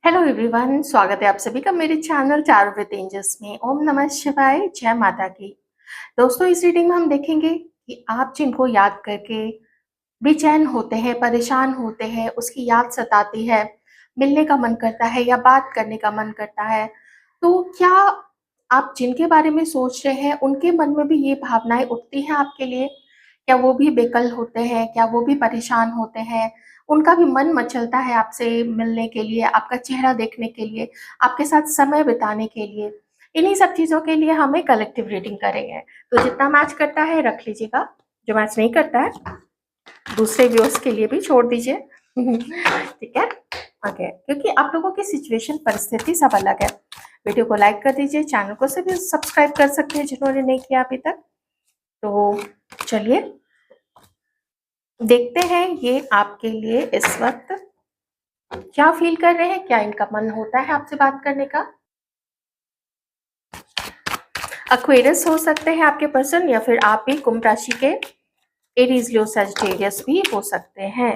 Hello everyone, स्वागत है आप सभी का मेरे चैनल चारू विद एंजल्स में। ओम नमः शिवाय, जय माता की। दोस्तों, इस रीडिंग में हम देखेंगे कि आप जिनको याद करके बेचैन होते हैं, परेशान होते हैं, उसकी याद सताती है, मिलने का मन करता है या बात करने का मन करता है, तो क्या आप जिनके बारे में सोच रहे हैं उनके मन में भी ये भावनाएं उठती हैं आपके लिए? क्या वो भी बेकल होते हैं? क्या वो भी परेशान होते हैं? उनका भी मन मचलता है आपसे मिलने के लिए, आपका चेहरा देखने के लिए, आपके साथ समय बिताने के लिए? इन्हीं सब चीज़ों के लिए हम एक कलेक्टिव रीडिंग करेंगे। तो जितना मैच करता है रख लीजिएगा, जो मैच नहीं करता है दूसरे व्यूअर्स के लिए भी छोड़ दीजिए। ठीक है, ओके। क्योंकि आप लोगों की सिचुएशन, परिस्थिति सब अलग है। वीडियो को लाइक कर दीजिए, चैनल को सभी सब्सक्राइब कर सकते हैं जिन्होंने नहीं किया अभी तक। तो चलिए देखते हैं ये आपके लिए इस वक्त क्या फील कर रहे हैं, क्या इनका मन होता है आपसे बात करने का। एक्वेरियस हो सकते हैं आपके पर्सन, या फिर आप भी कुंभ राशि के एरीज, लियो, सजिटेरियस भी हो सकते हैं।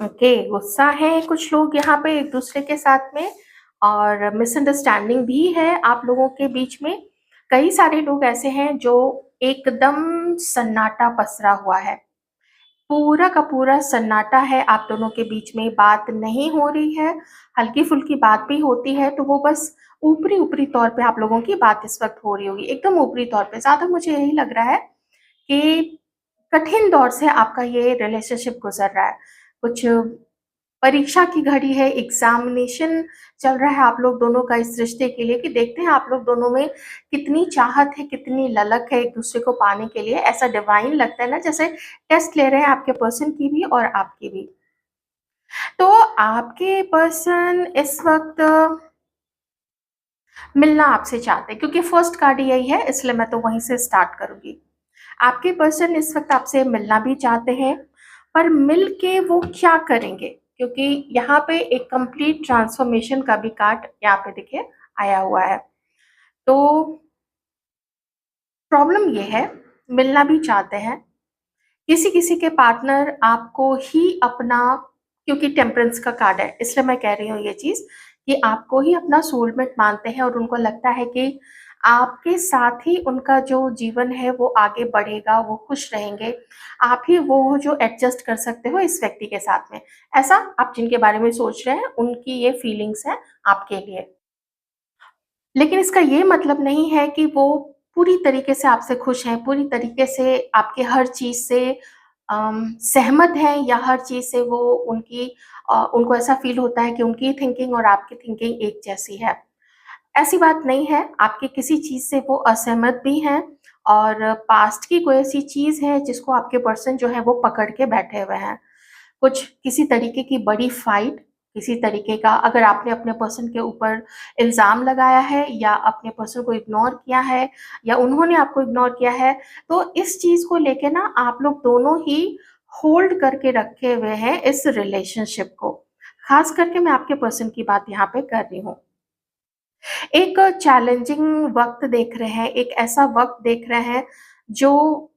ओके, गुस्सा है कुछ लोग यहाँ पे एक दूसरे के साथ में, और मिसअंडरस्टैंडिंग भी है आप लोगों के बीच में। कई सारे लोग ऐसे हैं जो एकदम सन्नाटा पसरा हुआ है, पूरा का पूरा सन्नाटा है आप दोनों के बीच में, बात नहीं हो रही है। हल्की फुल्की बात भी होती है तो वो बस ऊपरी ऊपरी तौर पे आप लोगों की बात इस वक्त हो रही होगी, एकदम ऊपरी तौर पे। ज्यादा मुझे यही लग रहा है कि कठिन दौर से आपका ये रिलेशनशिप गुजर रहा है। कुछ परीक्षा की घड़ी है, एग्जामिनेशन चल रहा है आप लोग दोनों का इस रिश्ते के लिए, कि देखते हैं आप लोग दोनों में कितनी चाहत है, कितनी ललक है एक दूसरे को पाने के लिए। ऐसा डिवाइन लगता है ना, जैसे टेस्ट ले रहे हैं आपके पर्सन की भी और आपकी भी। तो आपके पर्सन इस वक्त मिलना आपसे चाहते हैं, क्योंकि फर्स्ट कार्ड यही है, इसलिए मैं तो वहीं से स्टार्ट करूंगी। आपके पर्सन इस वक्त आपसे मिलना भी चाहते हैं, पर मिल के वो क्या करेंगे? क्योंकि यहाँ पे एक कंप्लीट ट्रांसफॉर्मेशन का भी कार्ड यहाँ पे देखिए आया हुआ है। तो प्रॉब्लम ये है, मिलना भी चाहते हैं, किसी किसी के पार्टनर आपको ही अपना, क्योंकि टेम्परेंस का कार्ड है इसलिए मैं कह रही हूँ ये चीज, कि आपको ही अपना सोलमेट मानते हैं और उनको लगता है कि आपके साथ ही उनका जो जीवन है वो आगे बढ़ेगा, वो खुश रहेंगे। आप ही वो हो जो एडजस्ट कर सकते हो इस व्यक्ति के साथ में। ऐसा आप जिनके बारे में सोच रहे हैं उनकी ये फीलिंग्स है आपके लिए। लेकिन इसका ये मतलब नहीं है कि वो पूरी तरीके से आपसे खुश हैं, पूरी तरीके से आपके हर चीज़ से सहमत हैं, या हर चीज़ से वो उनको ऐसा फ़ील होता है कि उनकी थिंकिंग और आपकी थिंकिंग एक जैसी है। ऐसी बात नहीं है, आपकी किसी चीज़ से वो असहमत भी हैं, और पास्ट की कोई ऐसी चीज़ है जिसको आपके पर्सन जो है वो पकड़ के बैठे हुए हैं। कुछ किसी तरीके की बड़ी फाइट, किसी तरीके का, अगर आपने अपने पर्सन के ऊपर इल्ज़ाम लगाया है या अपने पर्सन को इग्नोर किया है या उन्होंने आपको इग्नोर किया है, तो इस चीज़ को लेके ना आप लोग दोनों ही होल्ड करके रखे हुए हैं इस रिलेशनशिप को। खास करके मैं आपके पर्सन की बात यहाँ पे कर रही हूँ। एक चैलेंजिंग वक़्त देख रहे हैं, एक ऐसा वक़्त देख रहे हैं जो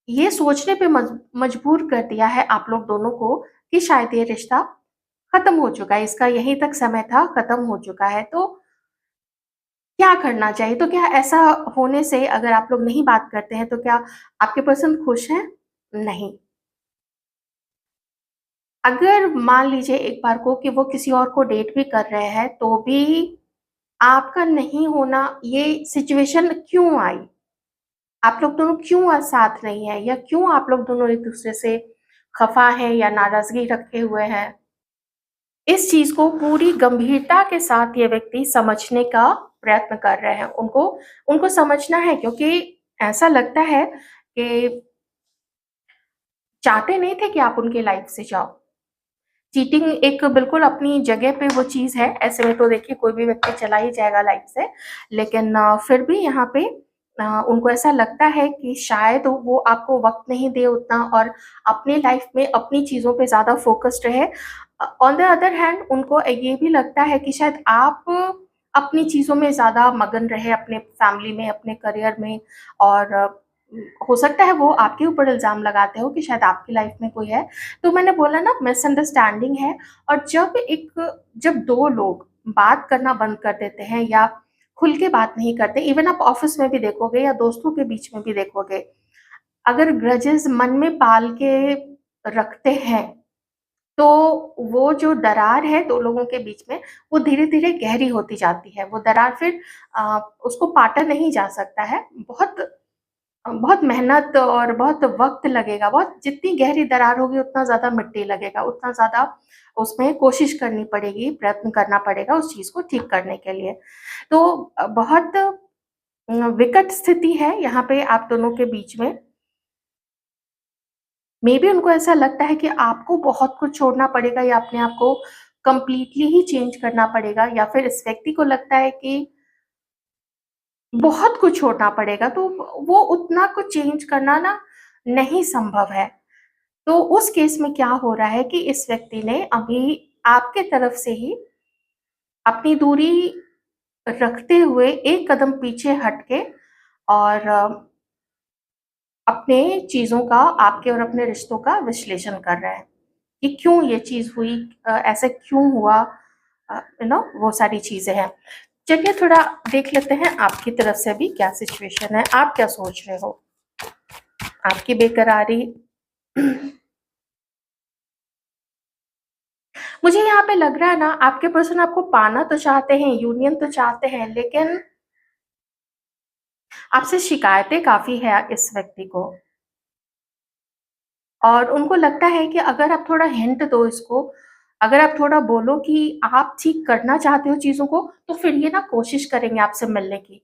ये सोचने पे मजबूर कर दिया है आप लोग दोनों को कि शायद ये रिश्ता खत्म हो चुका है, इसका यहीं तक समय था, खत्म हो चुका है। तो क्या करना चाहिए? तो क्या ऐसा होने से, अगर आप लोग नहीं बात करते हैं, तो क्या आपके पर्सन खुश हैं? नहीं। अगर मान लीजिए एक बार को कि वो किसी और को डेट भी कर रहे हैं, तो भी आपका नहीं होना, ये सिचुएशन क्यों आई? आप लोग दोनों क्यों साथ नहीं है, या क्यों आप लोग दोनों एक दूसरे से खफा हैं या नाराजगी रखे हुए हैं? इस चीज को पूरी गंभीरता के साथ ये व्यक्ति समझने का प्रयत्न कर रहे हैं। उनको उनको समझना है, क्योंकि ऐसा लगता है कि चाहते नहीं थे कि आप उनके लाइफ से जाओ। चीटिंग एक बिल्कुल अपनी जगह पे वो चीज है, ऐसे में तो देखिए कोई भी व्यक्ति चला ही जाएगा लाइफ से, लेकिन फिर भी यहाँ पे उनको ऐसा लगता है कि शायद वो आपको वक्त नहीं दे उतना, और अपनी लाइफ में अपनी चीजों पे ज्यादा फोकस्ड रहे। ऑन द अदर हैंड उनको ये भी लगता है कि शायद आप अपनी चीजों में ज्यादा मगन रहे, अपने फैमिली में, अपने करियर में, और हो सकता है वो आपके ऊपर इल्ज़ाम लगाते हो कि शायद आपकी लाइफ में कोई है। तो मैंने बोला ना, मिसअंडरस्टैंडिंग है। और जब 2 लोग बात करना बंद कर देते हैं या खुल के बात नहीं करते, इवन आप ऑफ़िस में भी देखोगे या दोस्तों के बीच में भी देखोगे, अगर ग्रजेस मन में पाल के रखते हैं, तो वो जो दरार है 2 लोगों के बीच में, वो धीरे-धीरे गहरी होती जाती है। वो दरार फिर उसको पाटा नहीं जा सकता है। बहुत मेहनत और बहुत वक़्त लगेगा, बहुत जितनी गहरी दरार होगी उतना ज़्यादा मिट्टी लगेगा, उतना ज़्यादा उसमें कोशिश करनी पड़ेगी, प्रयत्न करना पड़ेगा उस चीज़ को ठीक करने के लिए। तो बहुत विकट स्थिति है यहाँ पे आप दोनों के बीच में। मेबी उनको ऐसा लगता है कि आपको बहुत कुछ छोड़ना पड़ेगा या अपने आप को कंप्लीटली ही चेंज करना पड़ेगा, या फिर इस व्यक्ति को लगता है कि बहुत कुछ छोड़ना पड़ेगा, तो वो उतना कुछ चेंज करना ना नहीं संभव है। तो उस केस में क्या हो रहा है कि इस व्यक्ति ने अभी आपके तरफ से ही अपनी दूरी रखते हुए एक कदम पीछे हट के और अपने चीज़ों का, आपके और अपने रिश्तों का विश्लेषण कर रहा है कि क्यों ये चीज़ हुई, ऐसा क्यों हुआ, वो सारी चीज़ें हैं। चलिए थोड़ा देख लेते हैं आपकी तरफ से भी क्या सिचुएशन है, आप क्या सोच रहे हो? आपकी बेकरारी मुझे यहाँ पे लग रहा है ना, आपके पर्सन आपको पाना तो चाहते हैं, यूनियन तो चाहते हैं, लेकिन आपसे शिकायतें काफ़ी है इस व्यक्ति को। और उनको लगता है कि अगर आप थोड़ा हिंट दो इसको, अगर आप थोड़ा बोलो कि आप ठीक करना चाहते हो चीज़ों को, तो फिर ये ना कोशिश करेंगे आपसे मिलने की।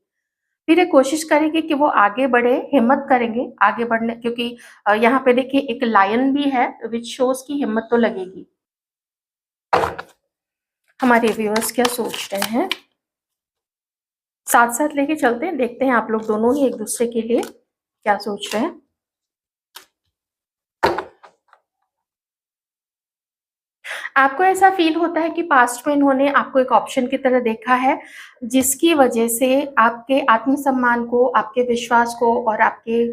फिर ये कोशिश करेंगे कि वो आगे बढ़े, हिम्मत करेंगे आगे बढ़ने, क्योंकि यहाँ पे देखिए एक लायन भी है व्हिच शोज़ कि हिम्मत तो लगेगी। हमारे व्यूअर्स क्या सोच रहे हैं? साथ-साथ लेके चलते हैं, देखते हैं आप लोग दोनों ही एक-दूसरे के लिए क्या सोच रहे हैं। आपको ऐसा फ़ील होता है कि पास्ट में इन्होंने आपको एक ऑप्शन की तरह देखा है, जिसकी वजह से आपके आत्मसम्मान को, आपके विश्वास को और आपके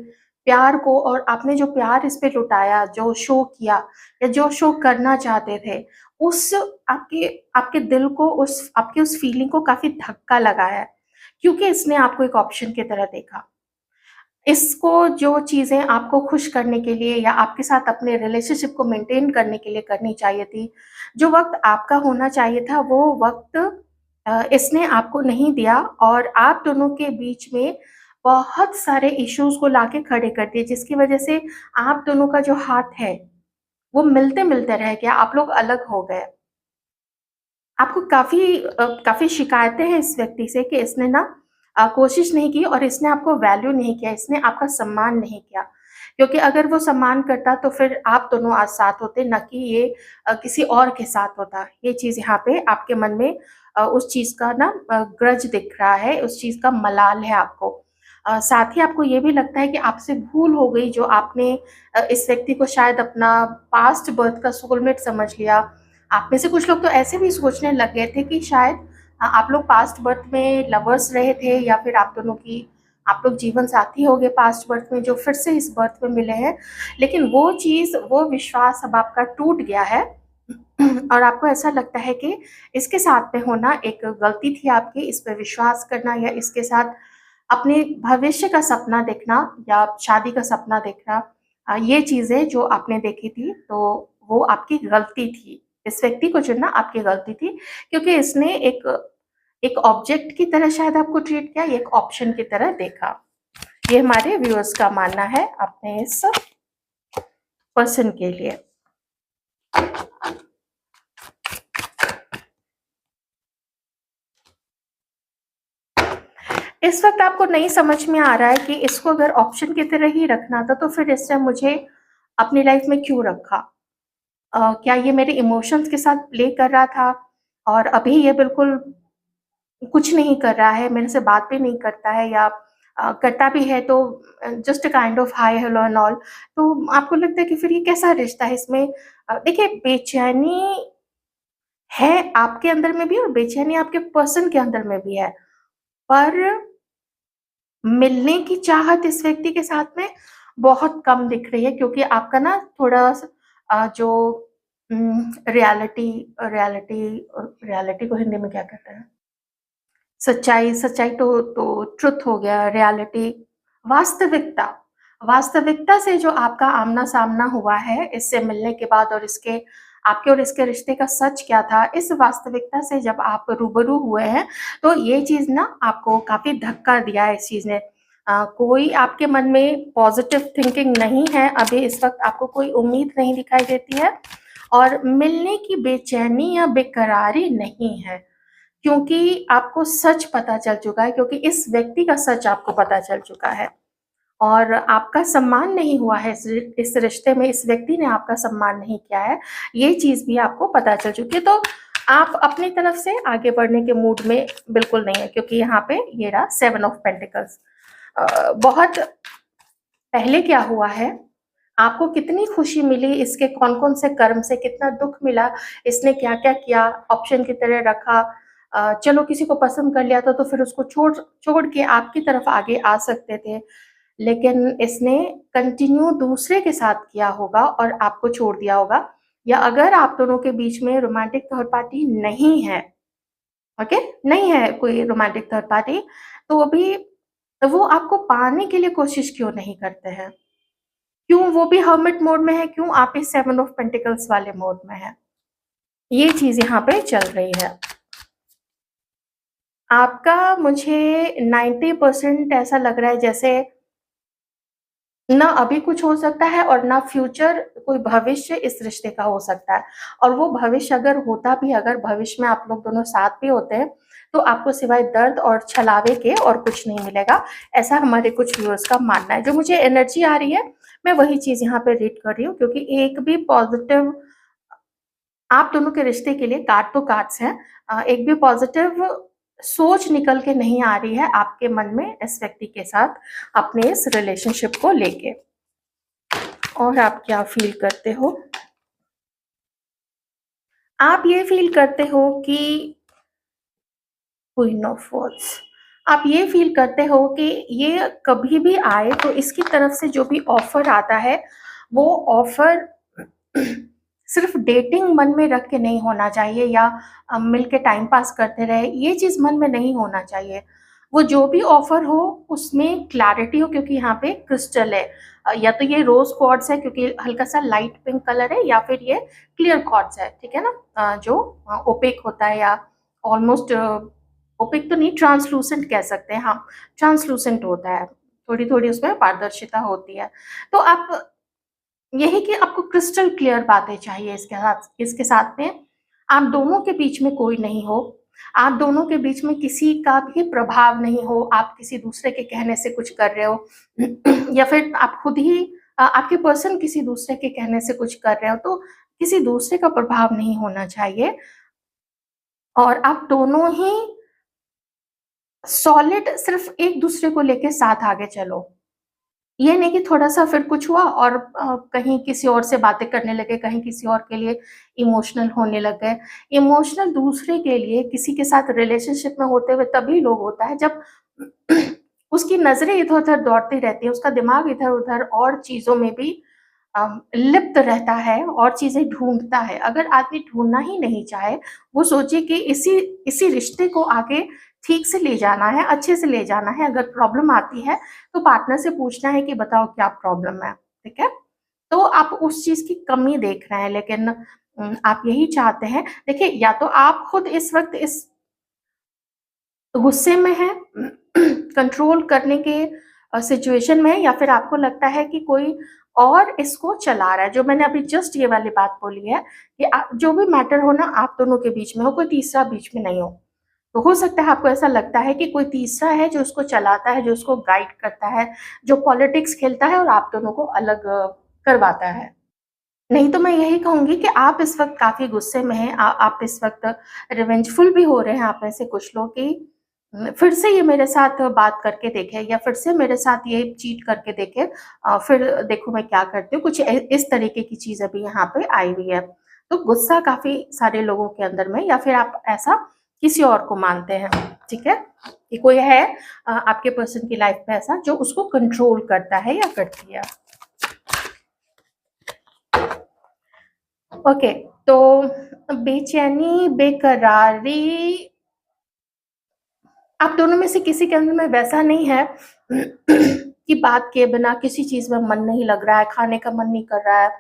प्यार को, और आपने जो प्यार इस पे लुटाया, जो शो किया या जो शो करना चाहते थे, उस आपके आपके दिल को, उस आपकी उस फ़ीलिंग को काफ़ी धक्का लगा है, क्योंकि इसने आपको एक ऑप्शन की तरह देखा। इसको जो चीज़ें आपको खुश करने के लिए या आपके साथ अपने रिलेशनशिप को मेंटेन करने के लिए करनी चाहिए थी, जो वक़्त आपका होना चाहिए था, वो वक़्त इसने आपको नहीं दिया, और आप दोनों के बीच में बहुत सारे इश्यूज़ को लाके खड़े कर दिए, जिसकी वज़ह से आप दोनों का जो हाथ है, वो मिलते-मिलते रह गया, आप लोग अलग हो गए। आपको काफ़ी शिकायतें हैं इस व्यक्ति से कि इसने ना कोशिश नहीं की और इसने आपको वैल्यू नहीं किया, इसने आपका सम्मान नहीं किया। क्योंकि अगर वो सम्मान करता तो फिर आप दोनों आज साथ होते, ना कि ये किसी और के साथ होता। ये चीज़ यहाँ पे आपके मन में उस चीज़ का ना ग्रज दिख रहा है, उस चीज़ का मलाल है आपको। साथ ही आपको ये भी लगता है कि आपसे भूल हो गई, जो आपने इस व्यक्ति को शायद अपना पास्ट बर्थ का सोलमेट समझ लिया। आप में से कुछ लोग तो ऐसे भी सोचने लग गए थे कि शायद आप लोग पास्ट बर्थ में लवर्स रहे थे, या फिर आप लोग जीवन साथी हो गए पास्ट बर्थ में, जो फिर से इस बर्थ में मिले हैं। लेकिन वो चीज़, वो विश्वास अब आपका टूट गया है और आपको ऐसा लगता है कि इसके साथ में होना एक गलती थी आपकी, इस पे विश्वास करना या इसके साथ अपने भविष्य का सपना देखना या शादी का सपना देखना, ये चीज़ें जो आपने देखी थी, तो वो आपकी गलती थी। इस व्यक्ति को चुनना आपकी गलती थी, क्योंकि इसने एक एक ऑब्जेक्ट की तरह शायद आपको ट्रीट किया, एक ऑप्शन की तरह देखा। ये हमारे व्यूअर्स का मानना है अपने इस पर्सन के लिए। इस वक़्त आपको नहीं समझ में आ रहा है कि इसको अगर ऑप्शन की तरह ही रखना था, तो फिर इसने मुझे अपनी लाइफ़ में क्यों रखा? क्या ये मेरे इमोशंस के साथ प्ले कर रहा था और अभी ये बिल्कुल कुछ नहीं कर रहा है, मेरे से बात भी नहीं करता है, या करता भी है तो just a kind of hi hello and all. तो आपको लगता है कि फिर ये कैसा रिश्ता है? इसमें देखिए, बेचैनी है आपके अंदर में भी और बेचैनी आपके पर्सन के अंदर में भी है। पर मिलने की चाहत इस व्यक्ति के साथ में बहुत कम दिख रही है, क्योंकि आपका ना थोड़ा जो रियलिटी रियलिटी रियलिटी को हिंदी में क्या कहते हैं? सच्चाई, सच्चाई तो ट्रुथ हो गया, रियलिटी, वास्तविकता। वास्तविकता से जो आपका आमना-सामना हुआ है इससे मिलने के बाद, और इसके आपके और इसके रिश्ते का सच क्या था, इस वास्तविकता से जब आप रूबरू हुए हैं, तो ये चीज़ ना आपको काफ़ी धक्का दिया है इस चीज़ ने। कोई आपके मन में पॉज़िटिव थिंकिंग नहीं है, अभी इस वक़्त आपको कोई उम्मीद नहीं दिखाई देती है, और मिलने की बेचैनी या बेकरारी नहीं है। क्योंकि आपको सच पता चल चुका है, क्योंकि इस व्यक्ति का सच आपको पता चल चुका है, और आपका सम्मान नहीं हुआ है इस रिश्ते में, इस व्यक्ति ने आपका सम्मान नहीं किया है, ये चीज़ भी आपको पता चल चुकी है। तो आप अपनी तरफ से आगे बढ़ने के मूड में बिल्कुल नहीं है, क्योंकि यहाँ पे ये रहा 7 ऑफ पेंटिकल्स। बहुत पहले क्या हुआ है, आपको कितनी खुशी मिली, इसके कौन-कौन से कर्म से कितना दुःख मिला, इसने क्या-क्या किया, ऑप्शन की तरह रखा। चलो किसी को पसंद कर लिया था तो फिर उसको छोड़ छोड़ के आपकी तरफ आगे आ सकते थे। लेकिन इसने कंटिन्यू दूसरे के साथ किया होगा और आपको छोड़ दिया होगा, या अगर आप दोनों के बीच में रोमांटिक थर्ड पार्टी नहीं है, ओके? नहीं है कोई रोमांटिक थर्ड पार्टी, तो भी वो आपको पाने के लिए कोशिश क्यों नहीं करते हैं? क्यों वो भी हर्मिट मोड में है, क्यों आप इस 7 ऑफ पेंटिकल्स वाले मोड में हैं? ये चीज़ यहाँ पे चल रही है। आपका मुझे 90% ऐसा लग रहा है जैसे ना अभी कुछ हो सकता है और ना फ्यूचर, कोई भविष्य इस रिश्ते का हो सकता है। और वो भविष्य अगर होता भी, अगर भविष्य में आप लोग दोनों साथ भी होते हैं, तो आपको सिवाय दर्द और छलावे के और कुछ नहीं मिलेगा, ऐसा हमारे कुछ व्यूअर्स का मानना है। जो मुझे एनर्जी आ रही है, मैं वही चीज़ यहाँ पे रीड कर रही हूँ, क्योंकि एक भी पॉज़िटिव आप दोनों के रिश्ते के लिए कार्ड तो कार्ड्स हैं, एक भी पॉज़िटिव सोच निकल के नहीं आ रही है आपके मन में इस व्यक्ति के साथ अपने इस रिलेशनशिप को लेके। और आप क्या फ़ील करते हो? आप ये फ़ील करते हो कि क्वीन ऑफ वॉन्ड्स, आप ये फ़ील करते हो कि ये कभी भी आए तो इसकी तरफ से जो भी ऑफ़र आता है, वो ऑफ़र सिर्फ़ डेटिंग मन में रख के नहीं होना चाहिए, या मिल के टाइम पास करते रहे, ये चीज़ मन में नहीं होना चाहिए। वो जो भी ऑफ़र हो उसमें क्लैरिटी हो, क्योंकि यहाँ पे क्रिस्टल है। या तो ये रोज़ क्वार्ट्ज़ है, क्योंकि हल्का-सा लाइट पिंक कलर है, या फिर ये क्लियर क्वार्ट्ज़ है, ठीक है ना? जो ओपेक होता है, या ऑलमोस्ट ओपेक तो नहीं, ट्रांसलूसेंट कह सकते हैं, हाँ, ट्रांसलूसेंट होता है, थोड़ी-थोड़ी उसमें पारदर्शिता होती है। तो आप यही कि आपको क्रिस्टल क्लियर बातें चाहिए इसके साथ में आप दोनों के बीच में कोई नहीं हो, आप दोनों के बीच में किसी का भी प्रभाव नहीं हो, आप किसी दूसरे के कहने से कुछ कर रहे हो या फिर आप खुद ही आपके पर्सन किसी दूसरे के कहने से कुछ कर रहे हो, तो किसी दूसरे का प्रभाव नहीं होना चाहिए, और आप दोनों ही सॉलिड सिर्फ़ एक-दूसरे को लेके साथ आगे चलो। ये नहीं कि थोड़ा-सा फिर कुछ हुआ और कहीं किसी और से बातें करने लगे, कहीं किसी और के लिए इमोशनल होने लग गए। इमोशनल दूसरे के लिए किसी के साथ रिलेशनशिप में होते हुए तभी लोग होता है जब उसकी नज़रें इधर-उधर दौड़ती रहती हैं, उसका दिमाग इधर-उधर और चीज़ों में भी लिप्त रहता है और चीज़ें ढूँढता है। अगर आदमी ढूँढना ही नहीं चाहे, वो सोचे कि इसी इसी रिश्ते को आगे ठीक से ले जाना है, अच्छे से ले जाना है, अगर प्रॉब्लम आती है, तो पार्टनर से पूछना है कि बताओ क्या प्रॉब्लम है, ठीक है? तो आप उस चीज़ की कमी देख रहे हैं, लेकिन आप यही चाहते हैं, देखिए, या तो आप खुद इस वक़्त इस गुस्से में हैं, कंट्रोल करने के सिचुएशन में है, या फिर आपको लगता है कि कोई और इसको चला रहा है। जो मैंने अभी जस्ट ये वाली बात बोली है कि जो भी मैटर हो ना आप दोनों के बीच में हो, कोई तीसरा बीच में नहीं हो। तो हो सकता है आपको ऐसा लगता है कि कोई तीसरा है जो उसको चलाता है, जो उसको गाइड करता है, जो पॉलिटिक्स खेलता है और आप दोनों को अलग करवाता है। नहीं तो मैं यही कहूँगी कि आप इस वक़्त काफ़ी गुस्से में हैं, आप इस वक़्त रिवेंजफुल भी हो रहे हैं, आप में से कुछ लोग कि फिर से ये मेरे साथ बात करके देखे, या फिर से मेरे साथ ये चीट करके देखे, फिर देखो मैं क्या करती हूँ, कुछ इस तरीके की चीज़ अभी यहाँ पे आई हुई है। तो गुस्सा काफ़ी सारे लोगों के अंदर में, या फिर आप ऐसा किसी और को मानते हैं, ठीक है, कि कोई है आपके पर्सन की लाइफ में ऐसा जो उसको कंट्रोल करता है या करती है। ओके, तो बेचैनी, बेकरारी, आप दोनों में से किसी के अंदर में वैसा नहीं है कि बात किए बिना किसी चीज में मन नहीं लग रहा है, खाने का मन नहीं कर रहा है,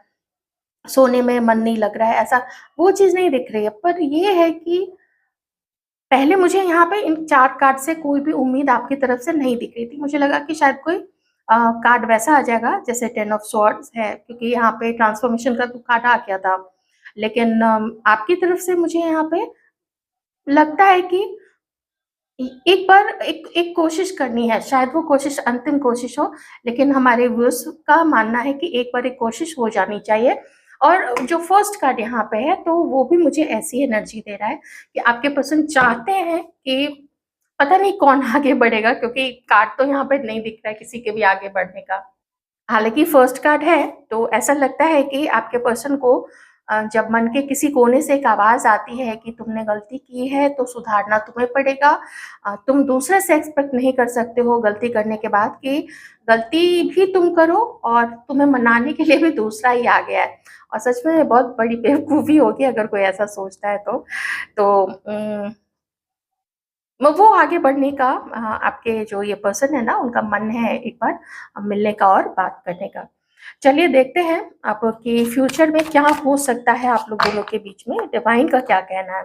सोने में मन नहीं लग रहा है, ऐसा वो चीज नहीं दिख रही है। पर ये है कि पहले मुझे यहाँ पे इन 4 कार्ड से कोई भी उम्मीद आपकी तरफ से नहीं दिख रही थी। मुझे लगा कि शायद कोई कार्ड वैसा आ जाएगा जैसे 10 ऑफ स्वॉर्ड्स है, क्योंकि यहाँ पे ट्रांसफॉर्मेशन का तो कार्ड आ गया था। लेकिन आपकी तरफ से मुझे यहाँ पे लगता है कि एक बार एक कोशिश करनी है, शायद वो कोशिश अंतिम कोशिश हो, लेकिन हमारे व्यूअर्स का मानना है कि एक बार एक कोशिश हो जानी चाहिए। और जो फर्स्ट कार्ड यहाँ पे है, तो वो भी मुझे ऐसी एनर्जी दे रहा है कि आपके पर्सन चाहते हैं कि पता नहीं कौन आगे बढ़ेगा, क्योंकि कार्ड तो यहाँ पे नहीं दिख रहा है किसी के भी आगे बढ़ने का। हालाँकि फर्स्ट कार्ड है, तो ऐसा लगता है कि आपके पर्सन को जब मन के किसी कोने से एक आवाज़ आती है कि तुमने गलती की है, तो सुधारना तुम्हें पड़ेगा। तुम दूसरे से एक्सपेक्ट नहीं कर सकते हो गलती करने के बाद कि गलती भी तुम करो और तुम्हें मनाने के लिए भी दूसरा ही आ गया है। और सच में बहुत बड़ी बेवकूफ़ी होगी अगर कोई ऐसा सोचता है तो। तो वो आगे बढ़ने का आपके जो ये पर्सन है ना, उनका मन है एक बार मिलने का और बात करने का। चलिए देखते हैं आपके फ्यूचर में क्या हो सकता है आप लोग दोनों के बीच में, डिवाइन का क्या कहना है।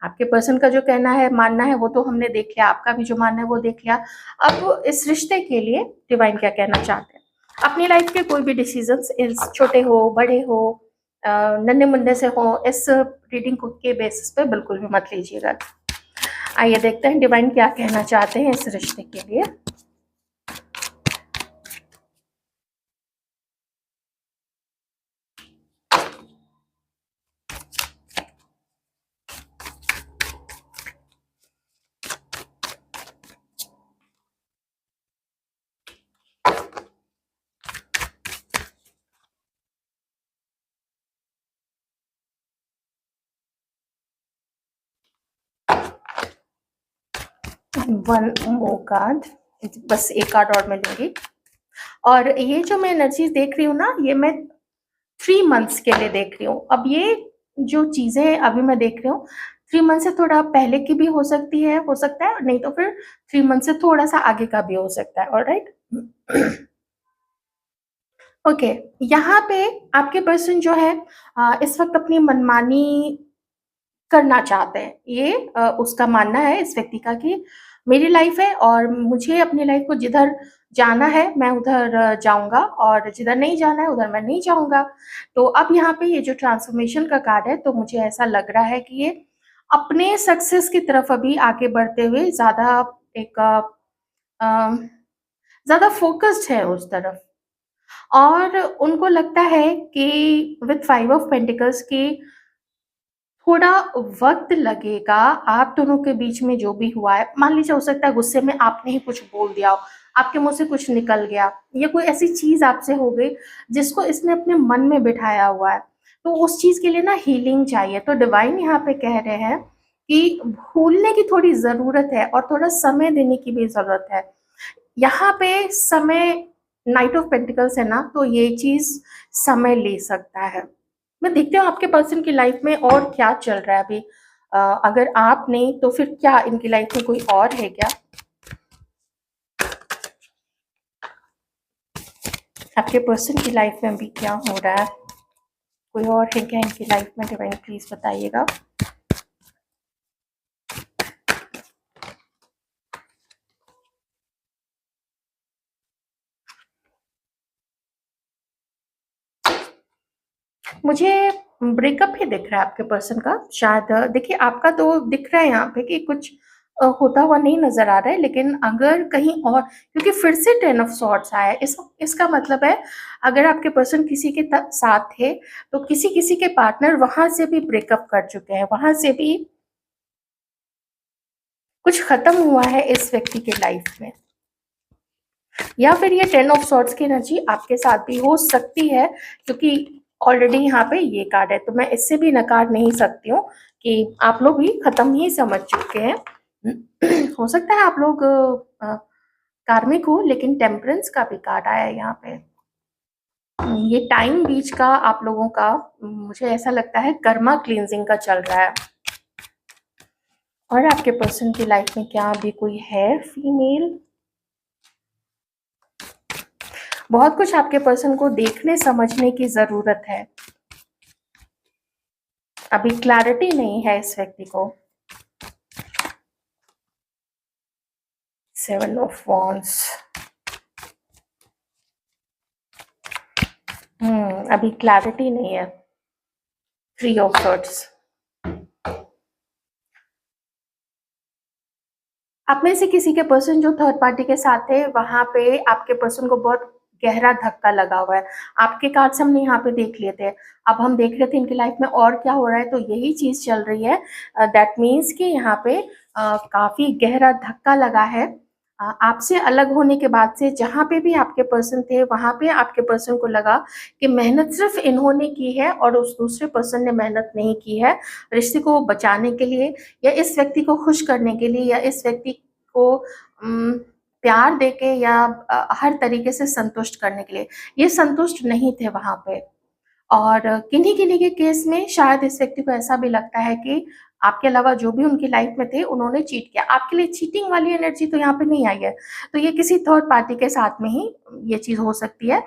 आपके पर्सन का जो कहना है, मानना है, वो तो हमने देख लिया, आपका भी जो मानना है वो देख लिया। अब इस रिश्ते के लिए डिवाइन क्या कहना चाहते हैं। अपनी लाइफ के कोई भी डिसीजंस, छोटे हो, बड़े हो, नन्हे मुन्ने से हो, इस रीडिंग के बेसिस पे बिल्कुल भी मत लीजिएगा। आइए देखते हैं डिवाइन क्या कहना चाहते हैं इस रिश्ते के लिए। वन मोर कार्ड, बस एक कार्ड और मैं लूंगी। और ये जो मैं एनर्जी देख रही हूँ ना, ये मैं 3 मंथ्स के लिए देख रही हूँ। अब ये जो चीजें अभी मैं देख रही हूँ, 3 मंथ से थोड़ा पहले की भी हो सकती है, हो सकता है, नहीं तो फिर 3 मंथ से थोड़ा सा आगे का भी हो सकता है। ऑलराइट, ओके, यहाँ पे आपके पर्सन जो है इस वक्त अपनी मनमानी करना चाहते हैं। ये उसका मानना है इस व्यक्ति का कि मेरी लाइफ है और मुझे अपनी लाइफ को जिधर जाना है मैं उधर जाऊँगा, और जिधर नहीं जाना है उधर मैं नहीं जाऊँगा। तो अब यहाँ पे ये जो ट्रांसफॉर्मेशन का कार्ड है, तो मुझे ऐसा लग रहा है कि ये अपने सक्सेस की तरफ अभी आगे बढ़ते हुए ज़्यादा एक ज़्यादा फ़ोकस्ड है उस तरफ। और उनको लगता है कि विथ 5 ऑफ पेंटिकल्स की थोड़ा वक़्त लगेगा आप दोनों के बीच में जो भी हुआ है। मान लीजिए हो सकता है गुस्से में आपने ही कुछ बोल दिया हो, आपके मुँह से कुछ निकल गया, या कोई ऐसी चीज़ आपसे हो गई जिसको इसने अपने मन में बिठाया हुआ है। तो उस चीज़ के लिए ना हीलिंग चाहिए। तो डिवाइन यहाँ पे कह रहे हैं कि भूलने की थोड़ी ज़रूरत है और थोड़ा समय देने की भी ज़रूरत है। यहाँ पे समय, नाइट ऑफ पेंटिकल्स है ना, तो ये चीज़ समय ले सकता है। मैं देखती हूँ आपके पर्सन की लाइफ में और क्या चल रहा है अभी। अगर आप नहीं तो फिर क्या इनकी लाइफ में कोई और है क्या? आपके पर्सन की लाइफ में अभी क्या हो रहा है? कोई और है क्या इनकी लाइफ में? डिवाइन प्लीज बताइएगा। मुझे ब्रेकअप ही दिख रहा है आपके पर्सन का। शायद देखिए, आपका तो दिख रहा है यहाँ पे कि कुछ होता हुआ नहीं नजर आ रहा है, लेकिन अगर कहीं और, क्योंकि फिर से 10 ऑफ सॉर्ड्स आया है, इसका मतलब है अगर आपके पर्सन किसी के साथ थे तो किसी किसी के पार्टनर वहां से भी ब्रेकअप कर चुके हैं, वहां से भी कुछ खत्म हुआ है इस व्यक्ति के लाइफ में। या फिर ये 10 ऑफ सॉर्ड्स की एनर्जी आपके साथ भी हो सकती है, क्योंकि ऑलरेडी यहाँ पे ये कार्ड है, तो मैं इससे भी नकार नहीं सकती हूँ कि आप लोग भी खत्म ही समझ चुके हैं। हो सकता है आप लोग कार्मिक हो, लेकिन टेम्परेंस का भी कार्ड आया है यहाँ पे। ये टाइम बीच का आप लोगों का, मुझे ऐसा लगता है कर्मा क्लींजिंग का चल रहा है। और आपके पर्सन की लाइफ में क्या अभी कोई है फीमेल? बहुत कुछ आपके पर्सन को देखने समझने की जरूरत है। अभी क्लैरिटी नहीं है इस व्यक्ति को। 7 ऑफ वॉन्ड्स। अभी क्लैरिटी नहीं है। 3 ऑफ सॉर्ड्स। आप में से किसी के पर्सन जो थर्ड पार्टी के साथ है, वहां पे आपके पर्सन को बहुत गहरा धक्का लगा हुआ है। आपके कार्ड्स हमने यहाँ पे देख लिए थे। अब हम देख रहे थे इनकी लाइफ में और क्या हो रहा है, तो यही चीज चल रही है। दैट मीन्स कि यहाँ पे काफी गहरा धक्का लगा है। आपसे अलग होने के बाद से जहाँ पे भी आपके पर्सन थे, वहां पे आपके पर्सन को लगा कि मेहनत सिर्फ इन्होंने की है और उस दूसरे पर्सन ने मेहनत नहीं की है रिश्ते को बचाने के लिए, या इस व्यक्ति को खुश करने के लिए, या इस व्यक्ति को प्यार देके, या हर तरीके से संतुष्ट करने के लिए। ये संतुष्ट नहीं थे वहां पे। और किन्हीं किन्हीं के केस में शायद इस व्यक्ति को ऐसा भी लगता है कि आपके अलावा जो भी उनकी लाइफ में थे उन्होंने चीट किया। आपके लिए चीटिंग वाली एनर्जी तो यहाँ पे नहीं आई है, तो ये किसी थर्ड पार्टी के साथ में ही ये चीज हो सकती है।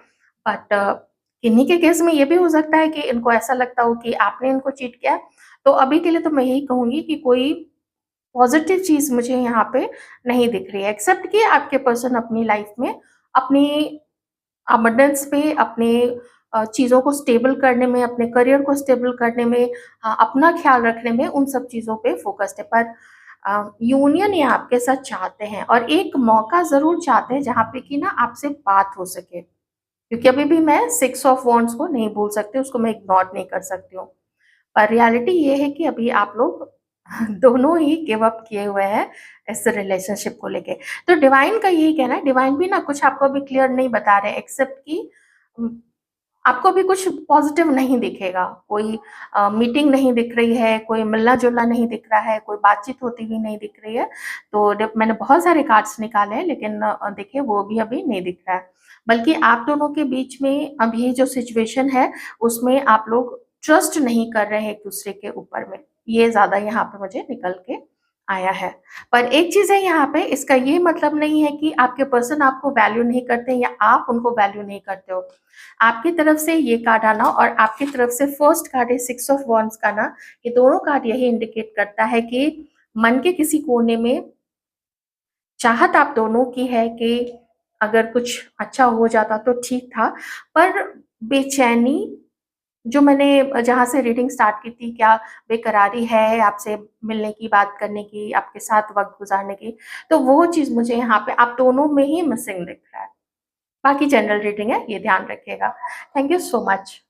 बट किन्हीं के केस में ये भी हो सकता है कि इनको ऐसा लगता हो कि आपने इनको चीट किया। तो अभी के लिए तो मैं यही कहूंगी कि कोई पॉजिटिव चीज मुझे यहाँ पे नहीं दिख रही है, एक्सेप्ट कि आपके पर्सन अपनी लाइफ में अपनी अबंडेंस पे, अपने चीज़ों को स्टेबल करने में, अपने करियर को स्टेबल करने में, अपना ख्याल रखने में, उन सब चीज़ों पे फोकस्ड है। पर यूनियन ये आपके साथ चाहते हैं और एक मौका ज़रूर चाहते हैं जहाँ पे कि ना आपसे बात हो सके। क्योंकि अभी भी मैं 6 ऑफ वॉन्ड्स को नहीं भूल सकती, उसको मैं इग्नोर नहीं कर सकती हूँ। पर रियलिटी ये है कि अभी आप लोग दोनों ही गिव अप किए हुए हैं इस रिलेशनशिप को लेके। तो डिवाइन का यही कहना है, डिवाइन भी ना कुछ आपको अभी क्लियर नहीं बता रहे, एक्सेप्ट कि उम, आपको अभी कुछ पॉजिटिव नहीं दिखेगा। कोई मीटिंग नहीं दिख रही है, कोई मिलना-जुलना नहीं दिख रहा है, कोई बातचीत होती हुई नहीं दिख रही है। तो जब मैंने बहुत सारे कार्ड्स निकाले हैं, लेकिन देखिए वो भी अभी नहीं दिख रहा है। बल्कि आप दोनों के बीच में अभी जो सिचुएशन है, उसमें आप लोग ट्रस्ट नहीं कर रहे हैं एक-दूसरे के ऊपर में। ये ज़्यादा यहाँ पे मुझे निकल के आया है। पर एक चीज़ है यहाँ पे, इसका ये मतलब नहीं है कि आपके पर्सन आपको वैल्यू नहीं करते या आप उनको वैल्यू नहीं करते हो। आपकी तरफ से ये कार्ड आना और आपकी तरफ से फर्स्ट कार्ड है 6 ऑफ वॉन्ड्स का ना, ये दोनों कार्ड यही इंडिकेट करता है कि मन के किसी कोने में चाहत आप दोनों की है कि अगर कुछ अच्छा हो जाता तो ठीक था, पर बेचैनी जो मैंने जहाँ से रीडिंग स्टार्ट की थी, क्या बेकरारी है आपसे मिलने की, बात करने की, आपके साथ वक़्त गुज़ारने की, तो वो चीज़ मुझे यहाँ पे आप दोनों में ही मिसिंग दिख रहा है। बाकी जनरल रीडिंग है, ये ध्यान रखिएगा। Thank you so much.